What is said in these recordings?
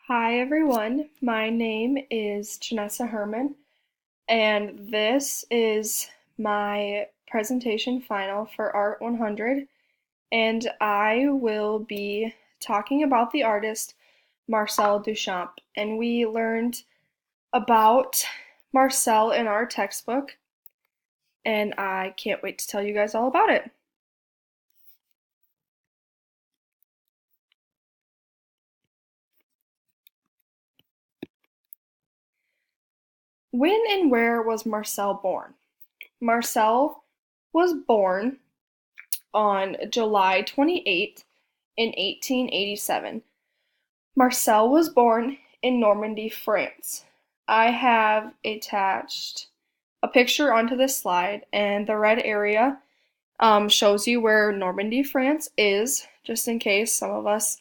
Hi everyone, my name is Janessa Herman, and this is my presentation final for Art 100, and I will be talking about the artist Marcel Duchamp. And we learned about Marcel in our textbook, and I can't wait to tell you guys all about it. When and where was Marcel born? Marcel was born on July 28th in 1887. Marcel was born in Normandy, France. I have attached a picture onto this slide, and the red area shows you where Normandy, France is, just in case some of us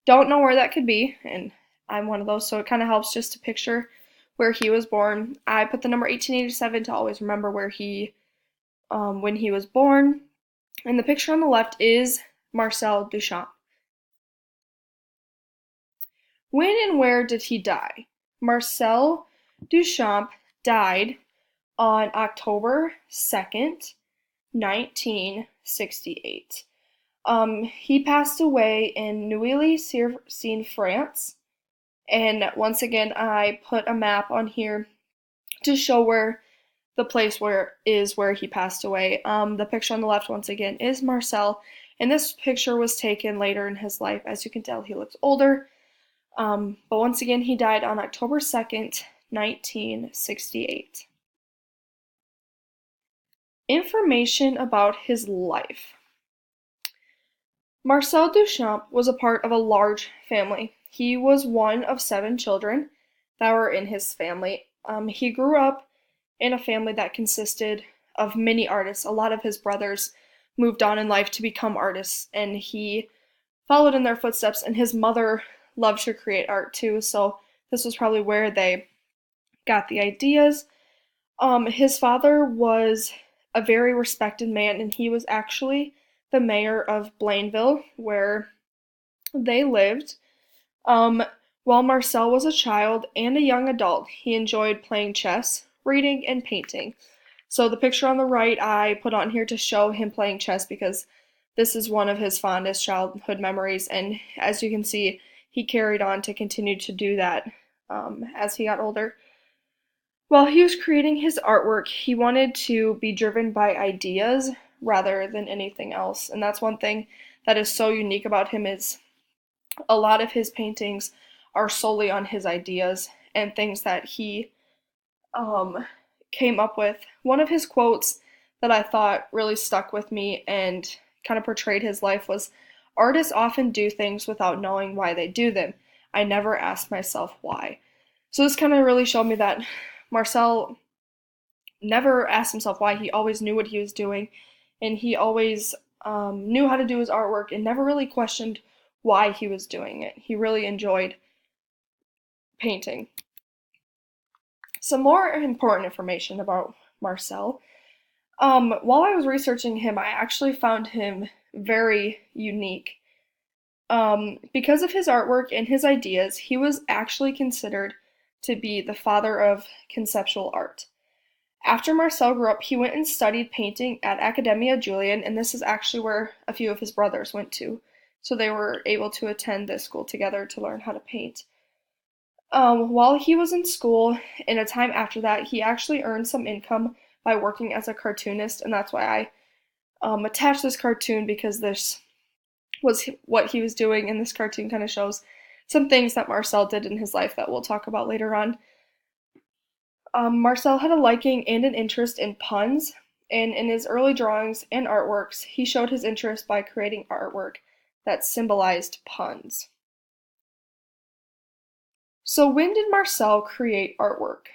don't know where that could be, and I'm one of those, so it kind of helps just to picture where he was born. I put the number 1887 to always remember when he was born. And the picture on the left is Marcel Duchamp. When and where did he die? Marcel Duchamp died on October 2nd, 1968. He passed away in Neuilly-sur-Seine, France. And once again, I put a map on here to show where the place where he passed away. The picture on the left, once again, is Marcel, and this picture was taken later in his life. As you can tell, he looks older. But once again, he died on October 2nd, 1968. Information about his life. Marcel Duchamp was a part of a large family. He was one of 7 children that were in his family. He grew up in a family that consisted of many artists. A lot of his brothers moved on in life to become artists, and he followed in their footsteps, and his mother loved to create art too, so this was probably where they got the ideas. His father was a very respected man, and he was actually the mayor of Blainville, where they lived. Um, while Marcel was a child and a young adult, he enjoyed playing chess, reading, and painting. So the picture on the right I put on here to show him playing chess because this is one of his fondest childhood memories, and as you can see, he carried on to continue to do that as he got older. While he was creating his artwork, he wanted to be driven by ideas rather than anything else, and that's one thing that is so unique about him is a lot of his paintings are solely on his ideas and things that he um, came up with. One of his quotes that I thought really stuck with me and kind of portrayed his life was, "Artists often do things without knowing why they do them. I never asked myself why." So this kind of really showed me that Marcel never asked himself why. He always knew what he was doing, and he always knew how to do his artwork and never really questioned why he was doing it. He really enjoyed painting. Some more important information about Marcel. While I was researching him, I actually found him very unique. Because of his artwork and his ideas, he was actually considered to be the father of conceptual art. After Marcel grew up, he went and studied painting at Academia Julian, and this is actually where a few of his brothers went to. So they were able to attend this school together to learn how to paint. While he was in school, in a time after that, he actually earned some income by working as a cartoonist, and that's why I attached this cartoon because this was what he was doing, and this cartoon kind of shows some things that Marcel did in his life that we'll talk about later on. Marcel had a liking and an interest in puns, and in his early drawings and artworks, he showed his interest by creating artwork that symbolized puns. So when did Marcel create artwork?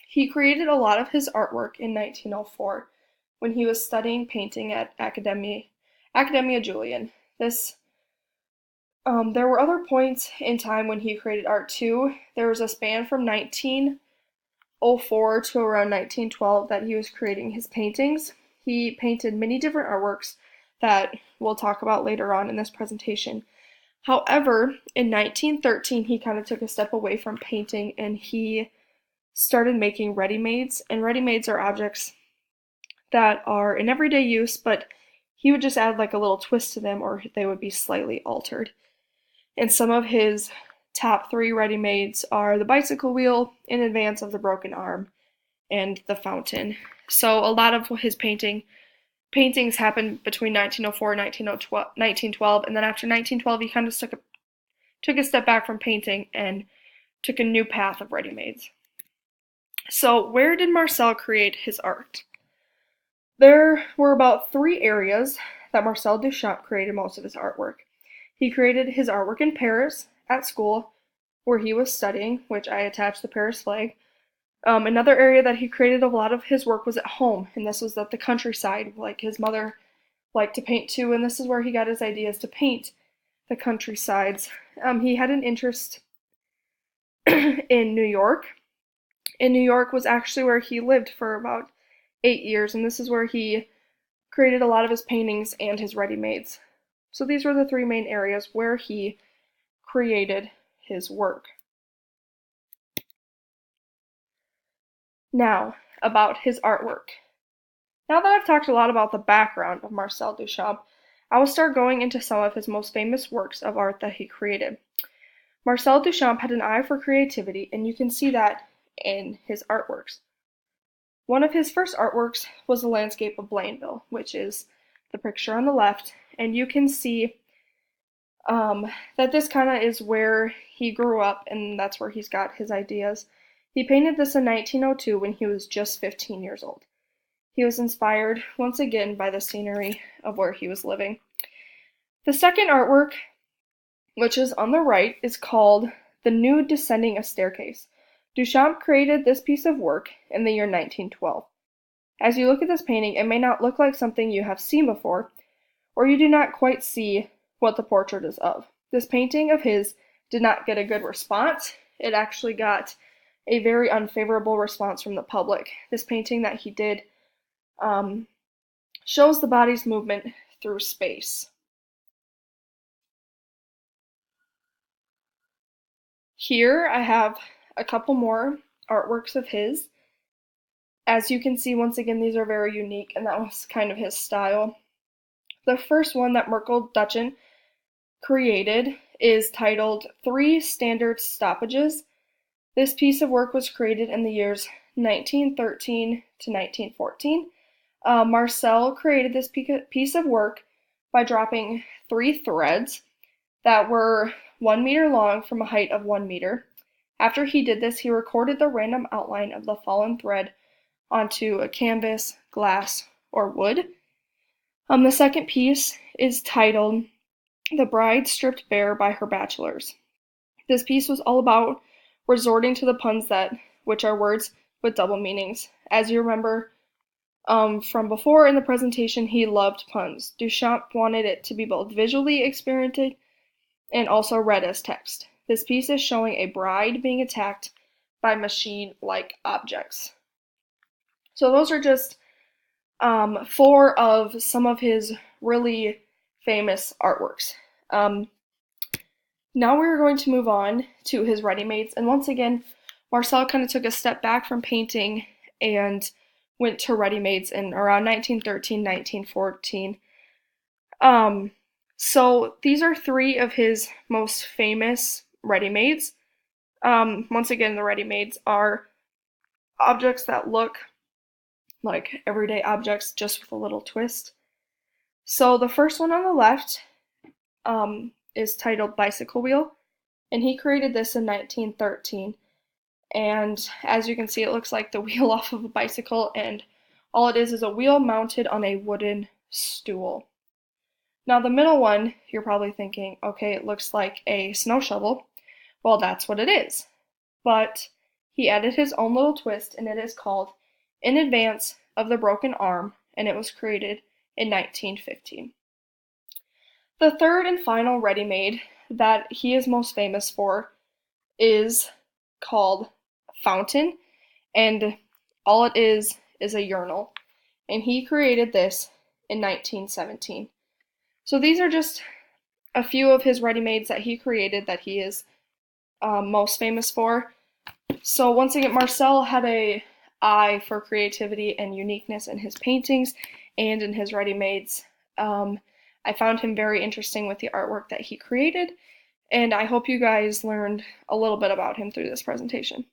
He created a lot of his artwork in 1904 when he was studying painting at Academia Julian. There were other points in time when he created art too. There was a span from 1904 to around 1912 that he was creating his paintings. He painted many different artworks that we'll talk about later on in this presentation. However, in 1913, he kind of took a step away from painting and he started making ready-mades. And ready-mades are objects that are in everyday use, but he would just add like a little twist to them or they would be slightly altered. And some of his top three ready-mades are the bicycle wheel, In Advance of the Broken Arm, and the fountain. So a lot of his paintings happened between 1904 and 1912, and then after 1912 he kind of took a step back from painting and took a new path of ready-mades. So where did Marcel create his art? There were about 3 areas that Marcel Duchamp created most of his artwork. He created his artwork in Paris, at school, where he was studying, which I attached the Paris flag. Another area that he created a lot of his work was at home, and this was at the countryside, like his mother liked to paint too, and this is where he got his ideas to paint the countrysides. He had an interest in New York, and New York was actually where he lived for about 8 years, and this is where he created a lot of his paintings and his ready-mades. So these were the 3 main areas where he created his work. Now, about his artwork. Now that I've talked a lot about the background of Marcel Duchamp, I will start going into some of his most famous works of art that he created. Marcel Duchamp had an eye for creativity, and you can see that in his artworks. One of his first artworks was the landscape of Blainville, which is the picture on the left, and you can see that this kind of is where he grew up, and that's where he's got his ideas. He painted this in 1902 when he was just 15 years old. He was inspired once again by the scenery of where he was living. The second artwork, which is on the right, is called The Nude Descending a Staircase. Duchamp created this piece of work in the year 1912. As you look at this painting, it may not look like something you have seen before, or you do not quite see what the portrait is of. This painting of his did not get a good response. It actually got a very unfavorable response from the public. This painting that he did shows the body's movement through space. Here I have a couple more artworks of his. As you can see, once again, these are very unique, and that was kind of his style. The first one that Merkel Duchin created is titled 3 Standard Stoppages. This piece of work was created in the years 1913 to 1914. Marcel created this piece of work by dropping 3 threads that were 1 meter long from a height of 1 meter. After he did this, he recorded the random outline of the fallen thread onto a canvas, glass, or wood. The second piece is titled The Bride Stripped Bare by Her Bachelors. This piece was all about resorting to the puns which are words with double meanings. As you remember from before in the presentation, he loved puns. Duchamp wanted it to be both visually experienced and also read as text. This piece is showing a bride being attacked by machine-like objects. So those are just 4 of some of his really famous artworks. Now we're going to move on to his ready-mades, and once again, Marcel kind of took a step back from painting and went to ready-mades in around 1913, 1914. So these are 3 of his most famous ready-mades. Once again, the ready-mades are objects that look like everyday objects, just with a little twist. So the first one on the left is titled Bicycle Wheel, and he created this in 1913. And as you can see, it looks like the wheel off of a bicycle, and all it is a wheel mounted on a wooden stool. Now the middle one, you're probably thinking, okay, it looks like a snow shovel. Well, that's what it is. But he added his own little twist, and it is called In Advance of the Broken Arm, and it was created in 1915. The third and final ready-made that he is most famous for is called Fountain, and all it is a urinal, and he created this in 1917. So these are just a few of his ready-mades that he created that he is most famous for. So once again, Marcel had a eye for creativity and uniqueness in his paintings and in his ready-mades. I found him very interesting with the artwork that he created, and I hope you guys learned a little bit about him through this presentation.